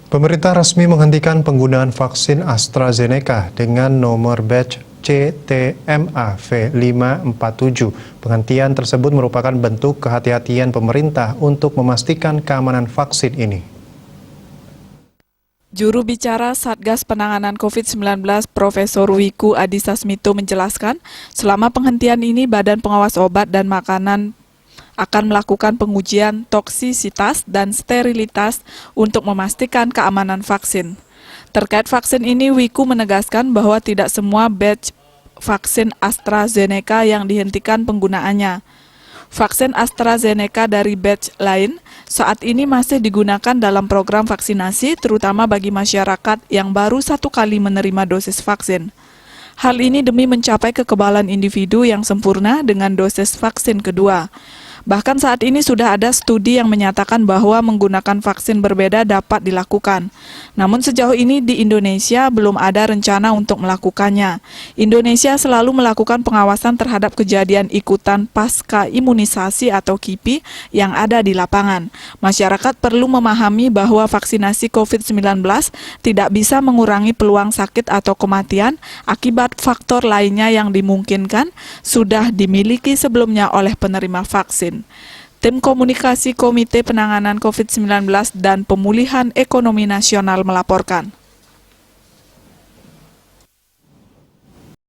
Pemerintah resmi menghentikan penggunaan vaksin AstraZeneca dengan nomor batch CTMA V547. Penghentian tersebut merupakan bentuk kehati-hatian pemerintah untuk memastikan keamanan vaksin ini. Juru bicara Satgas Penanganan COVID-19 Profesor Wiku Adhisa Smito menjelaskan, selama penghentian ini Badan Pengawas Obat dan Makanan akan melakukan pengujian toksisitas dan sterilitas untuk memastikan keamanan vaksin. Terkait vaksin ini, Wiku menegaskan bahwa tidak semua batch vaksin AstraZeneca yang dihentikan penggunaannya. Vaksin AstraZeneca dari batch lain saat ini masih digunakan dalam program vaksinasi, terutama bagi masyarakat yang baru 1 kali menerima dosis vaksin. Hal ini demi mencapai kekebalan individu yang sempurna dengan dosis vaksin kedua. Bahkan saat ini sudah ada studi yang menyatakan bahwa menggunakan vaksin berbeda dapat dilakukan. Namun sejauh ini di Indonesia belum ada rencana untuk melakukannya. Indonesia selalu melakukan pengawasan terhadap kejadian ikutan pasca imunisasi atau KIPI yang ada di lapangan. Masyarakat perlu memahami bahwa vaksinasi COVID-19 tidak bisa mengurangi peluang sakit atau kematian akibat faktor lainnya yang dimungkinkan sudah dimiliki sebelumnya oleh penerima vaksin. Tim Komunikasi Komite Penanganan COVID-19 dan Pemulihan Ekonomi Nasional melaporkan.